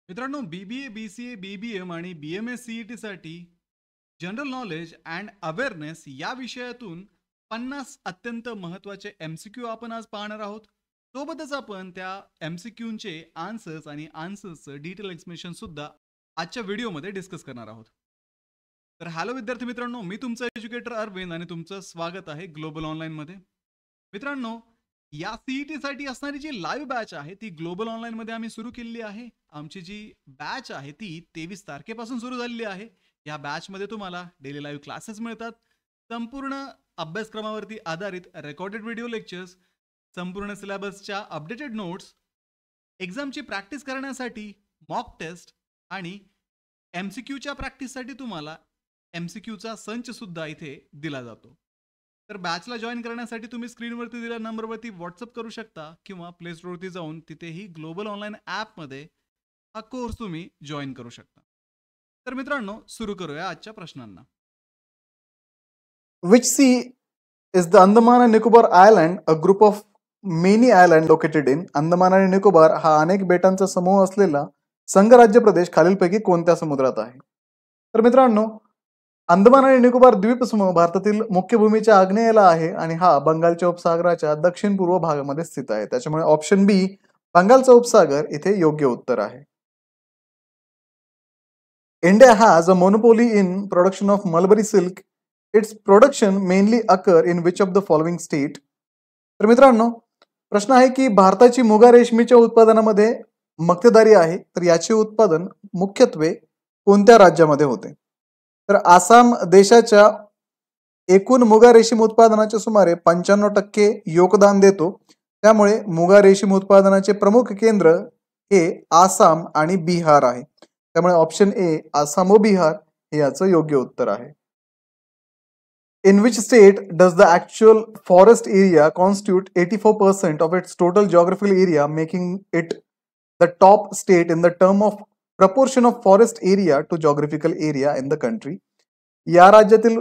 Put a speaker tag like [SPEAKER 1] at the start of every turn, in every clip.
[SPEAKER 1] मित्रांनो, BBA, BCA, BBM आणि BMS CET-साठी जनरल नॉलेज अँड अवेअरनेस या विषयातून 50 अत्यंत महत्त्वाचे MCQ आपण आज पाहणार आहोत. सोबतच आपण त्या MCQचे आन्सर्स आणि आन्सर्सचं डिटेल एक्सप्लेनेशन सुद्धा आजच्या व्हिडिओमध्ये डिस्कस करणार आहोत. तर हॅलो विद्यार्थी मित्रांनो, मी तुमचा एज्युकेटर अरविंद आणि तुमचं स्वागत आहे ग्लोबल ऑनलाईनमध्ये. मित्रांनो, या सीईटीसाठी असणारी जी लाईव्ह बॅच आहे ती ग्लोबल ऑनलाईनमध्ये आम्ही सुरू केलेली आहे. आमची जी बॅच आहे ती 23 तारखेपासून सुरू झालेली आहे. या बॅचमध्ये तुम्हाला डेली लाईव्ह क्लासेस मिळतात, संपूर्ण अभ्यासक्रमावरती आधारित रेकॉर्डेड व्हिडिओ लेक्चर्स, संपूर्ण सिलेबसच्या अपडेटेड नोट्स, एक्झामची प्रॅक्टिस करण्यासाठी मॉक टेस्ट आणि MCQच्या प्रॅक्टिससाठी तुम्हाला MCQचा संच सुद्धा इथे दिला जातो. तर बॅचला जॉईन करण्यासाठी तुम्ही स्क्रीनवरती दिलेल्या नंबरवरती व्हॉट्सअप करू शकता किंवा प्ले स्टोअरवरती जाऊन तिथेही ग्लोबल ऑनलाईन ॲपमध्ये हा कोर्स तुम्ही जॉईन करू शकता. तर मित्रांनो, सुरू करूया आजच्या प्रश्नांना.
[SPEAKER 2] Which sea is the Andaman and Nicobar Island, a group of many islands located in? Andaman आणि निकोबार हा अनेक बेटांचा समूह असलेला संघराज्य प्रदेश खालीलपैकी कोणत्या समुद्रात आहे? तर मित्रांनो, अंदमान आणि निकोबार द्वीपसमूह भारतातील मुख्य भूमीच्या आग्नेयेला आहे आणि हा बंगालच्या उपसागराच्या दक्षिण पूर्व भागामध्ये स्थित आहे. त्याच्यामुळे ऑप्शन बी बंगालचा उपसागर इथे योग्य उत्तर आहे. India has a monopoly in production of mulberry silk. Its production mainly occur in which of the following state? तर मित्रांनो, प्रश्न आहे की भारताची मुगा रेशमीच्या उत्पादनामध्ये मक्तेदारी आहे, तर याचे उत्पादन मुख्यत्वे कोणत्या राज्यामध्ये होते? तर आसाम देशाच्या एकूण मुगा रेशीम उत्पादनाचे सुमारे 95% योगदान देतो. त्यामुळे मुगा रेशीम उत्पादनाचे प्रमुख केंद्र हे आसाम आणि बिहार आहे. त्यामुळे ऑप्शन ए आसाम व बिहार हे याचं योग्य उत्तर आहे. In which state does the actual forest area constitute 84% of its total geographical area, making it the top state in the term of proportion of forest area to geographical area in the country? या राज्यातील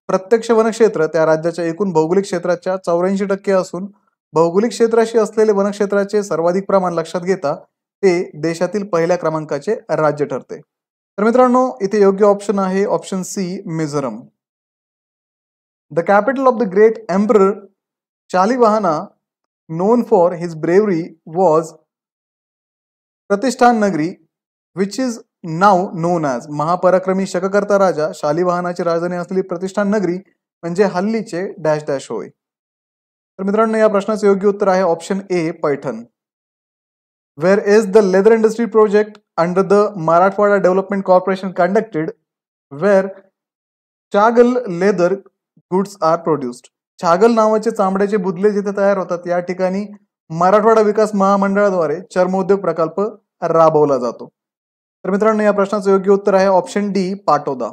[SPEAKER 2] प्रत्यक्ष वनक्षेत्र त्या राज्याच्या एकूण भौगोलिक क्षेत्राच्या 84% असून भौगोलिक क्षेत्राशी असलेले वनक्षेत्राचे सर्वाधिक प्रमाण लक्षात घेता ते देशातील पहिल्या क्रमांकाचे राज्य ठरते. तर मित्रांनो, इथे योग्य ऑप्शन आहे option C Mizoram. The capital of the great emperor Shalivahana, known for his bravery, was Pratishthan Nagari, which is now known as. महापराक्रमी शककर्ता राजा शालिवाहनाची राजधानी असलेली प्रतिष्ठान नगरी म्हणजे हल्लीचे डॅश डॅश होय. तर मित्रांनो, या प्रश्नाचे योग्य उत्तर आहे option A Paithan. Where is the leather industry project under the Marathwada Development Corporation conducted, where Chagal leather goods are produced? छागल नावाचे चामड्याचे बुदले जिथे तयार होतात या ठिकाणी मराठवाडा विकास महामंडळाद्वारे चर्मोद्योग प्रकल्प राबवला जातो. तर मित्रांनो, या प्रश्नाचं योग्य उत्तर आहे option D Patoda.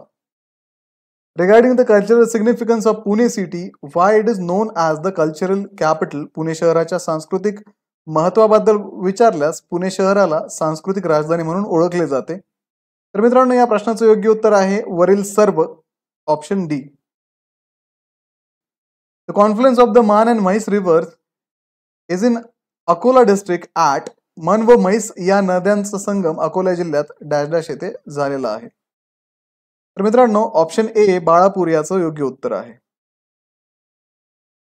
[SPEAKER 2] Regarding the cultural significance of Pune city, why it is known as the cultural capital? Pune शहराच्या सांस्कृतिक महत्वाबद्दल विचारल्यास पुणे शहराला सांस्कृतिक राजधानी म्हणून ओळखले जाते. तर मित्रांनो, या प्रश्नाचं योग्य उत्तर आहे वरील सर्व, option D. The confluence of the Man and Mahis rivers is in Akola district at. मन व म्हैस या नद्यांचा संगम अकोला जिल्ह्यात डॅश डॅश येथे झालेला आहे. तर मित्रांनो, ऑप्शन ए बाळापूर याचं योग्य उत्तर आहे.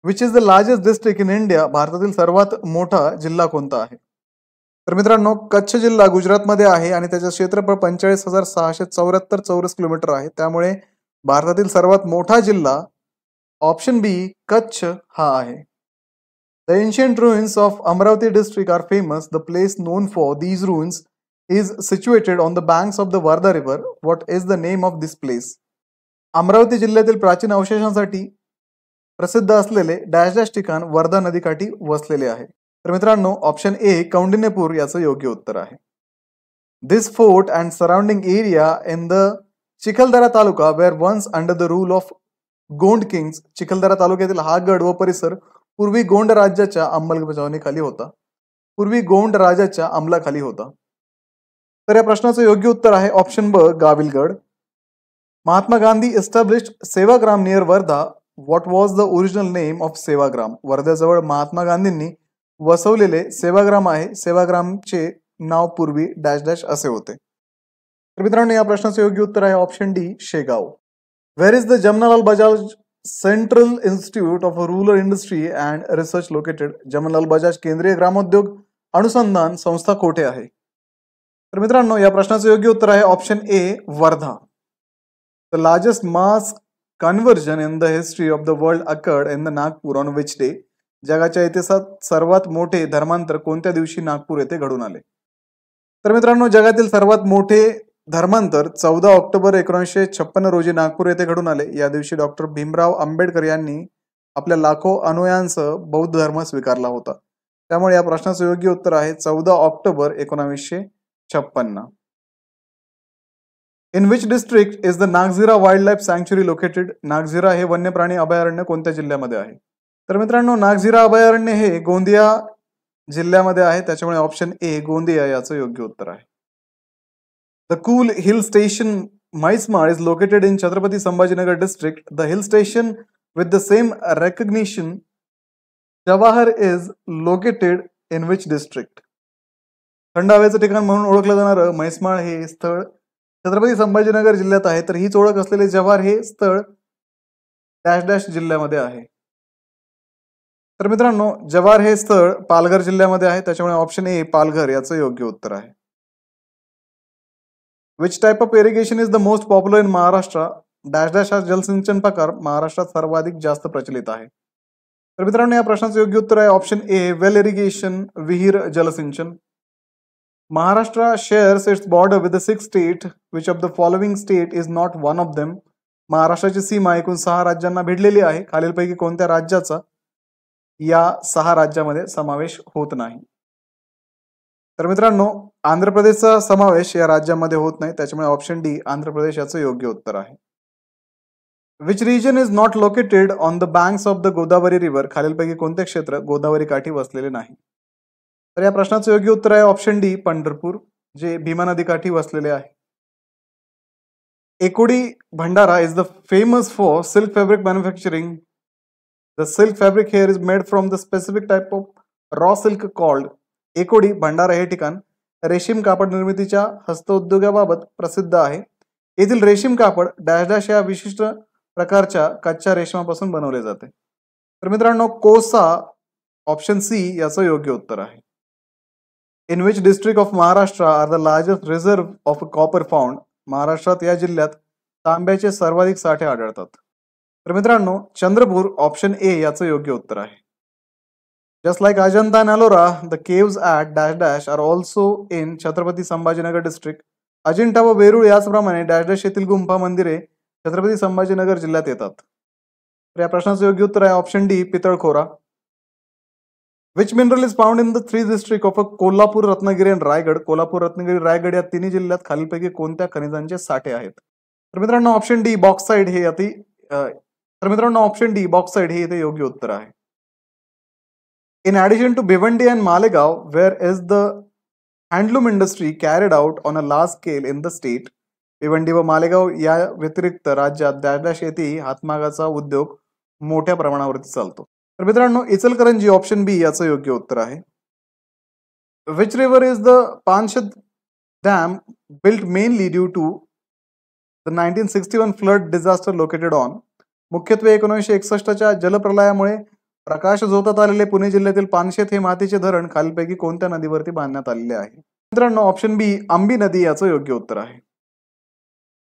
[SPEAKER 2] Which is the largest district in India? भारतातील सर्वात मोठा जिल्हा कोणता आहे? तर मित्रांनो, कच्छ जिल्हा गुजरातमध्ये आहे आणि त्याचे क्षेत्रफळ 45,674 चौरस किलोमीटर आहे. त्यामुळे भारतातील सर्वात मोठा जिल्हा ऑप्शन बी कच्छ हा आहे. The ancient ruins of Amravati district are famous. The place known for these ruins is situated on the banks of the Varda river. What is the name of this place? Amravati जिल्ह्यातील प्राचीन अवशेषांसाठी प्रसिद्ध असलेले dash dash ठिकाण वर्धा नदीकाठी वसलेले आहे. तर मित्रांनो, ऑप्शन ए कौंडिन्यपूर याचं योग्य उत्तर आहे. This fort and surrounding area in the Chikhaldara taluka were once under the rule of Gond Kings. Chikhaldara तालुक्यातील हा गड व परिसर पूर्वी गोंड राज्याच्या अंमलबजावणीखाली होता. अंमलाखाली होता. तर या प्रश्नाचं योग्य उत्तर आहे ऑप्शन ब Gavilgad. Mahatma Gandhi established Sevagram near Wardha. What was the original name of Sevagram? वर्ध्याजवळ महात्मा गांधींनी वसवलेले सेवाग्राम आहे. सेवाग्रामचे नाव पूर्वी डॅश डॅश असे होते. तर मित्रांनो या प्रश्नाचे योग्य उत्तर आहे option D Shegaon. Wear is the Jamnalal Bajaj central institute of rural industry and research located? Jamnalal Bajaj केंद्रीय ग्रामोद्योग अनुसंधान संस्था कोठे आहे? तर मित्रांनो या प्रश्नाचे योग्य उत्तर आहे option A Wardha. The largest mass conversion in the history of the world occurred in the Nagpur on which day? जगाच्या इतिहासात सर्वात मोठे धर्मांतर कोणत्या दिवशी नागपूर येथे घडून आले? तर मित्रांनो जगातील सर्वात मोठे धर्मांतर 14 ऑक्टोबर 1956 रोजी नागपूर येथे घडून आले. या दिवशी डॉक्टर भीमराव आंबेडकर यांनी आपल्या लाखो अनुयायांसह बौद्ध धर्म स्वीकारला होता. त्यामुळे या प्रश्नाचे योग्य उत्तर आहे 14 October 1956. In which district is the Nagzira wild life sanctuary located? Nagzira हे वन्यप्राणी अभयारण्य कोणत्या जिल्ह्यामध्ये आहे? तर मित्रांनो नागझिरा अभयारण्य हे गोंदिया जिल्ह्यामध्ये आहे. त्याच्यामुळे ऑप्शन ए गोंदिया याचं योग्य उत्तर आहे. The cool hill station Mhaismal is located in Chhatrapati Sambhajinagar district. The hill station with the same recognition Jawhar is located in which district? थंड हवेचं ठिकाण म्हणून ओळखलं जाणारं म्हैसमाळ हे स्थळ छत्रपती संभाजीनगर जिल्ह्यात आहे. तर हीच ओळख असलेले जव्हार हे स्थळ डॅश डॅश जिल्ह्यामध्ये आहे. तर मित्रांनो जव्हार हे स्थळ पालघर जिल्ह्यामध्ये आहे. त्याच्यामुळे ऑप्शन ए पालघर याचं योग्य उत्तर आहे. Which type of irrigation is the most popular in Maharashtra? Dash dash हा जलसिंचन प्रकार महाराष्ट्रात सर्वाधिक जास्त प्रचलित आहे. तर मित्रांनो या प्रश्नाचं योग्य उत्तर आहे ऑप्शन ए वेल इरिगेशन विहीर जलसिंचन. Maharashtra shares its border with the 6 state which of the following state is not one of them? महाराष्ट्राची सीमा एकूण 6 राज्यांना भिडलेली आहे. खालीलपैकी कोणत्या राज्याचा या 6 राज्यामध्ये समावेश होत नाही? तर मित्रांनो आंध्र प्रदेशचा समावेश या राज्यामध्ये होत नाही. त्याच्यामुळे ऑप्शन डी आंध्र प्रदेश याचं योग्य उत्तर आहे. Which region is not located on the banks of the Godavari river? खालीलपैकी कोणते क्षेत्र गोदावरी काठी वसलेले नाही? तर या प्रश्नाचं योग्य उत्तर आहे ऑप्शन डी पंढरपूर जे भीमा नदी काठी वसलेले आहे. Ekodi Bhandara is the famous for silk fabric manufacturing. The silk fabric here is made from the specific type of raw silk called. Ekodi Bhandara हे ठिकाण रेशीम कापड निर्मितीच्या हस्तउद्योगाबाबत प्रसिद्ध आहे. येथील रेशीम कापड डॅश डॅश या विशिष्ट प्रकारच्या कच्च्या रेशमापासून बनवले जाते. तर मित्रांनो कोसा ऑप्शन सी याचं योग्य उत्तर आहे. In which district of Maharashtra are the largest reserve of copper found? महाराष्ट्रात या जिल्ह्यात तांब्याचे सर्वाधिक साठे आढळतात. तर मित्रांनो चंद्रपूर ऑप्शन ए याचं योग्य उत्तर आहे. Just like Ajanta and Ellora the caves at dash dash are also in Chhatrapati Sambhajinagar district. Ajintha व वेरूळ याचप्रमाणे डॅश डॅश येथील गुंफा मंदिरे छत्रपती संभाजीनगर जिल्ह्यात येतात. तर या प्रश्नाचं योग्य उत्तर आहे option D Pitalkhora. Which mineral is found in the 3 district of Kolhapur Ratnagiri and Raigad? Kolhapur Ratnagiri Raigad या तिन्ही जिल्ह्यात खालीलपैकी कोणत्या खनिजांचे साठे आहेत? तर मित्रांनो ऑप्शन डी बॉक्साइड हे तर मित्रांनो ऑप्शन डी बॉक्साइड हे इथे योग्य उत्तर आहे. In addition to Bhiwandi and Malegaon where is the handloom industry carried out on a large scale in the state? Bhiwandi व मालेगाव या व्यतिरिक्त राज्यात डॅश डॅश येथे हातमागाचा उद्योग मोठ्या प्रमाणावरती चालतो. तर मित्रांनो इचलकरंजी ऑप्शन बी याचं योग्य उत्तर आहे. Which river is the Panshet dam built mainly due to the 1961 flood disaster located on? मुख्यत्वे 1961च्या जलप्रलयामुळे प्रकाश झोतात आलेले पुणे जिल्ह्यातील पानशेत हे मातीचे धरण खालीलपैकी कोणत्या नदीवरती बांधण्यात आलेले आहे? मित्रांनो ऑप्शन बी आंबी नदी याचं योग्य उत्तर आहे.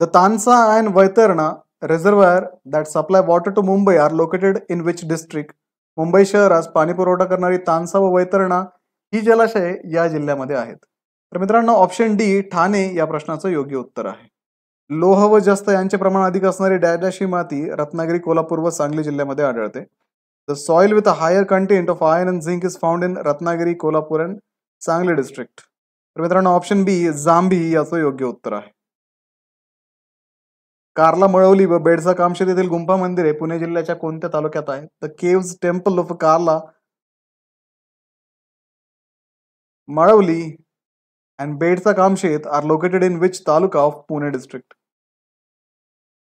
[SPEAKER 2] The Tansa and Vaitarna reservoir that supply water to Mumbai are located in which district? Mumbai शहरास पाणी पुरवठा करणारी तानसा व वैतरणा ही जलाशये या जिल्ह्यामध्ये आहेत. तर मित्रांनो ऑप्शन डी ठाणे या प्रश्नाचं योग्य उत्तर आहे. लोह व जस्त यांचे प्रमाण अधिक असणारी डॅश डॅश ही माती रत्नागिरी कोल्हापूर व सांगली जिल्ह्यामध्ये आढळते. The soil with a higher content of iron and zinc is found in Ratnagiri Kolhapur and Sangli district. तर मित्रांनो ऑप्शन बी जांभी याचं योग्य उत्तर आहे. कार्ला मळवली व बेडसा कामशेत येथील गुंफा मंदिरे पुणे जिल्ह्याच्या कोणत्या तालुक्यात आहेत? The caves temple of Karla Malavli and Bedsa Kamshet are located in which taluka of Pune district?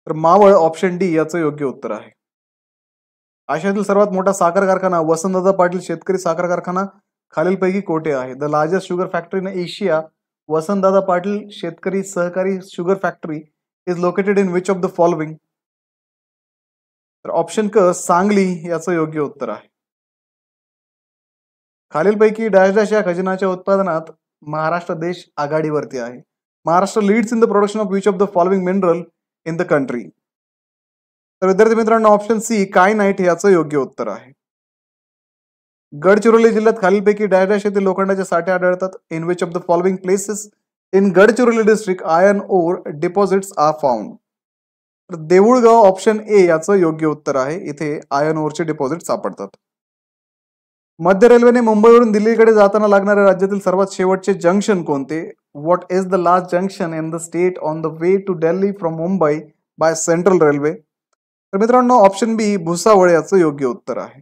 [SPEAKER 2] तर मावळ ऑप्शन डी याचं योग्य उत्तर आहे. आशियातील सर्वात मोठा साखर कारखाना वसंतदादा पाटील शेतकरी साखर कारखाना खालीलपैकी कोठे आहे? The largest sugar factory in Asia, Vasantdada Patil शेतकरी सहकारी sugar factory is located in which of the following? तर ऑप्शन क सांगली याचं योग्य उत्तर आहे. खालीलपैकी डॅश डॅश या खजिनाच्या उत्पादनात महाराष्ट्र देश आघाडीवरती आहे. Maharashtra leads in the production of which of the following mineral in the country? तर विद्यार्थी मित्रांनो ऑप्शन सी कायनाइट याचं योग्य उत्तर आहे. गडचिरोली जिल्ह्यात खालीलपैकी डॅश डॅश येथे लोखंडाचे साठे आढळतात? In which of the following places in Gadchiroli district iron ore deposits are found? तर देऊळगाव ऑप्शन ए याचं योग्य उत्तर आहे. इथे आयर्न ओरचे डिपॉझिट सापडतात. मध्य रेल्वेने मुंबईवरून दिल्लीकडे जाताना लागणाऱ्या राज्यातील सर्वात शेवटचे जंक्शन कोणते? What is the last junction in the state on the way to Delhi from Mumbai by central railway? तर मित्रांनो ऑप्शन बी भुसावळ याचं योग्य उत्तर आहे.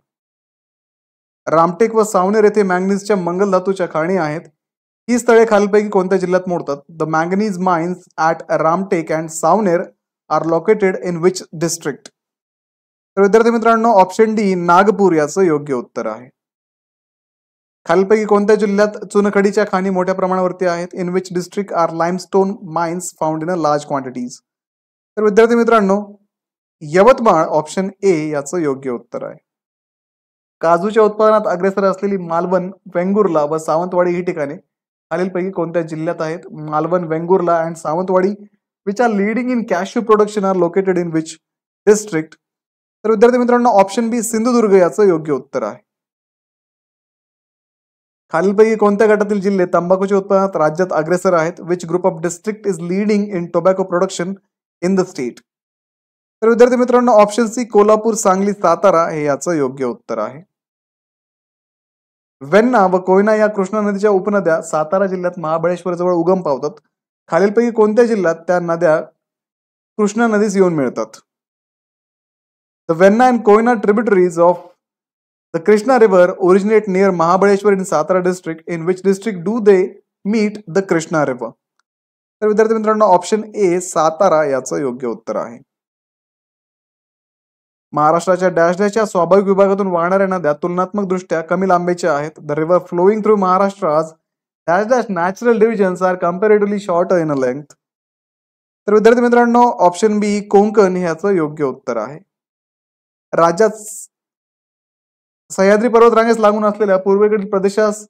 [SPEAKER 2] रामटेक व सावनेर येथे मॅंगनीजच्या मंगल धातूच्या खाणी आहेत. ही स्थळे खालीलपैकी कोणत्या जिल्ह्यात मोडतात? The manganese mines at Ramtek and Saoner are located in which district? तर विद्यार्थी मित्रांनो ऑप्शन डी नागपूर याचं योग्य उत्तर आहे. खालीलपैकी कोणत्या जिल्ह्यात चुनखडीच्या खाणी मोठ्या प्रमाणावरती आहेत? In which district are limestone mines found in a large quantities? तर विद्यार्थी मित्रांनो यवतमाळ ऑप्शन ए याचं योग्य उत्तर आहे. काजूच्या उत्पादनात अग्रेसर असलेली मालवण, वेंगुर्ला व सावंतवाडी ही ठिकाणे खालीलपैकी कोणत्या जिल्ह्यात आहेत? Malvan, Vengurla and Sawantwadi which are leading in cashew production are located in which district? तर विद्यार्थी मित्रांनो ऑप्शन बी सिंधुदुर्ग याचं योग्य उत्तर आहे. खालीलपैकी कोणत्या गटातील जिल्हे तंबाखूच्या उत्पादनात राज्यात अग्रेसर आहेत? Which group of district is leading in tobacco production in the state? तर विद्यार्थी मित्रांनो ऑप्शन सी कोल्हापूर, सांगली, सातारा हे याचं योग्य उत्तर आहे. वेण्णा व कोयना या कृष्णा नदीच्या उपनद्या सातारा जिल्ह्यात महाबळेश्वर जवळ उगम पावतात. खालीलपैकी कोणत्या जिल्ह्यात त्या नद्या कृष्णा नदीस येऊन मिळतात? The Venna and Koyna tributaries of the Krishna river originate near Mahabaleshwar in Satara district. In which district do they meet the Krishna river? तर विद्यार्थी मित्रांनो ऑप्शन ए सातारा याचं योग्य उत्तर आहे. महाराष्ट्राच्या डॅश डॅशच्या स्वाभाविक विभागातून वाहणाऱ्या नद्या तुलनात्मक दृष्ट्या कमी लांबीच्या आहेत. The river flowing through Maharashtra's dash dash natural divisions are comparatively short in a length. तर विद्यार्थी मित्रांनो ऑप्शन बी कोकण ह्याचं योग्य उत्तर आहे. राज्यात सह्याद्री पर्वतरांगेस लागून असलेल्या पूर्वेकडील प्रदेशास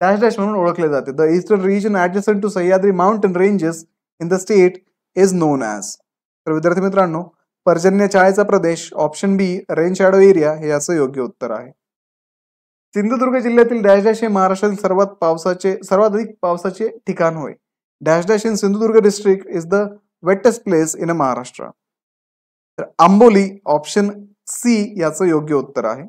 [SPEAKER 2] डॅश डॅश म्हणून ओळखले जाते. The eastern region adjacent to Sahyadri mountain ranges in the state is known as. तर विद्यार्थी मित्रांनो पर्जन्य छायेचा प्रदेश option B rain shadow area हे याचं योग्य उत्तर आहे. सिंधुदुर्ग जिल्ह्यातील डॅश डॅश हे महाराष्ट्रातील सर्वात अधिक पावसाचे ठिकाण होय. Dash dash in Sindhudurg district is the wettest place in a Maharashtra. तर आंबोली ऑप्शन सी याचं योग्य उत्तर आहे.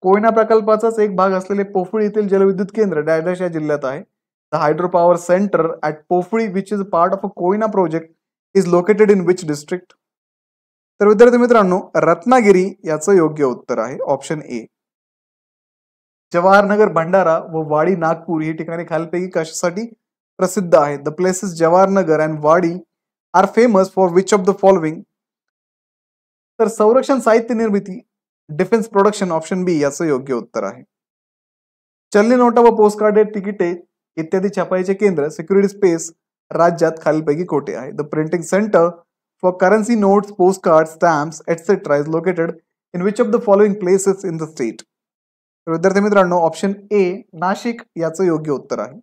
[SPEAKER 2] कोयना प्रकल्पाचाच एक भाग असलेले पोफळी येथील जलविद्युत केंद्र डॅश डॅश या जिल्ह्यात आहे. The hydro power centre at Pophali which is part of a Koyna project is located in which district? तर विद्यार्थी मित्रांनो रत्नागिरी याचं योग्य उत्तर आहे ऑप्शन ए. जवाहरनगर भंडारा व वाडी नागपूर ही ठिकाणे खालीलपैकी कशासाठी प्रसिद्ध आहेत? The places Jawaharnagar and Wadi are famous for which of the following? तर संरक्षण साहित्य निर्मिती, डिफेन्स प्रोडक्शन ऑप्शन बी याचं योग्य उत्तर आहे. चलनी नोटा व पोस्टकार्ड तिकिटे इत्यादी छापाईचे केंद्र सिक्युरिटी स्पेस राज्यात खालीलपैकी कोठे आहे? The printing centre for currency notes, postcard, stamps etcetera is located in which of the following places in the state? तर विद्यार्थी मित्रांनो ऑप्शन ए नाशिक याचं योग्य उत्तर आहे.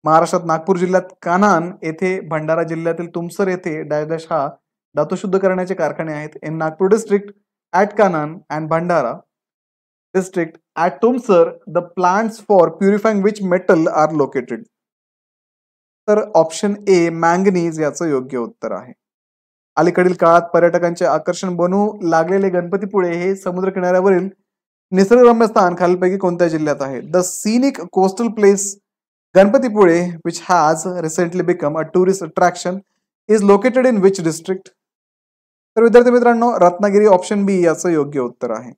[SPEAKER 2] महाराष्ट्रात नागपूर जिल्ह्यात कान्हान येथे, भंडारा जिल्ह्यातील तुमसर येथे डॅश डॅश हा धातू शुद्ध करण्याचे कारखाने आहेत. In Nagpur district at Kanhan and Bhandara district at Tumsar the plants for purifying which metal are located? तर ऑप्शन ए मॅंगनीज याचं योग्य उत्तर आहे. अलीकडील काळात पर्यटकांचे आकर्षण बनू लागलेले गणपतीपुळे हे समुद्र किनाऱ्यावरील निसर्गरम्य स्थान खालीलपैकी कोणत्या जिल्ह्यात आहे? The scenic coastal place Ganpatipule which has recently become a tourist attraction is located in which district? तर विद्यार्थी मित्रांनो रत्नागिरी ऑप्शन बी याचं योग्य उत्तर आहे.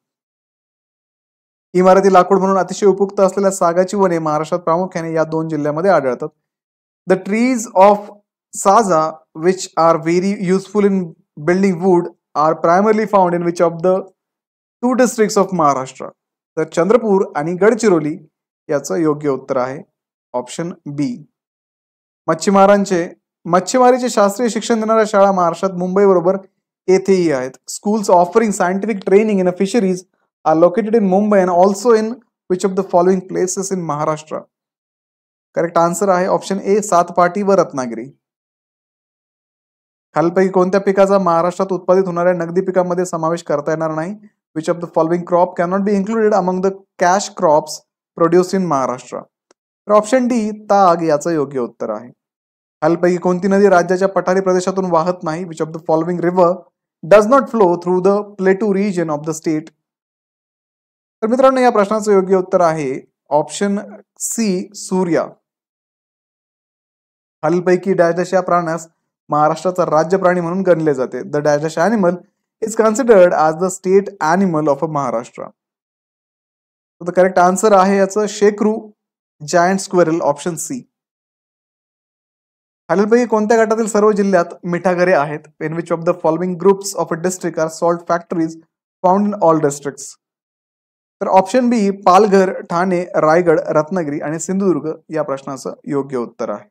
[SPEAKER 2] इमारती लाकूड म्हणून अतिशय उपयुक्त असलेल्या सागाची वने महाराष्ट्रात प्रामुख्याने या दोन जिल्ह्यामध्ये आढळतात. The trees of Saja which are very useful in building wood are primarily found in which of the two districts of Maharashtra? तर चंद्रपूर आणि गडचिरोली याचं योग्य उत्तर आहे ऑप्शन बी. मच्छीमारीचे शास्त्रीय शिक्षण देणाऱ्या शाळा महाराष्ट्रात मुंबई बरोबर येथेही आहेत. Schools offering scientific training in fisheries are located in Mumbai and also in which of the following places in Maharashtra. Correct answer आहे ऑप्शन ए, सातपाटी व रत्नागिरी. खालीलपैकी कोणत्या पिकाचा महाराष्ट्रात उत्पादित होणाऱ्या नगदी पिकांमध्ये समावेश करता येणार नाही? Which of the following crop cannot be included among the cash crops produce in Maharashtra. तर ऑप्शन डी, ताग याचं योग्य उत्तर आहे. खालीलपैकी कोणती नदी राज्याच्या पठारी प्रदेशातून वाहत नाही? Which of the following river does not flow through the plateau region of the state. तर मित्रांनो या प्रश्नाचं योग्य उत्तर आहे ऑप्शन सी, सूर्या. खालीलपैकी डॅश या प्राण्यास महाराष्ट्राचा राज्य प्राणी म्हणून गणले जाते. The dash animal is considered as the state animal of Maharashtra. The correct answer आहे याचं shekru giant squirrel, option C. खालीलपैकी कोणत्या गटातील सर्व जिल्ह्यात मिठागरे आहेत? In which of the following groups of a district are salt factories found in all districts. तर ऑप्शन बी, पालघर, ठाणे, रायगड, रत्नागिरी आणि सिंधुदुर्ग या प्रश्नाचं योग्य उत्तर आहे.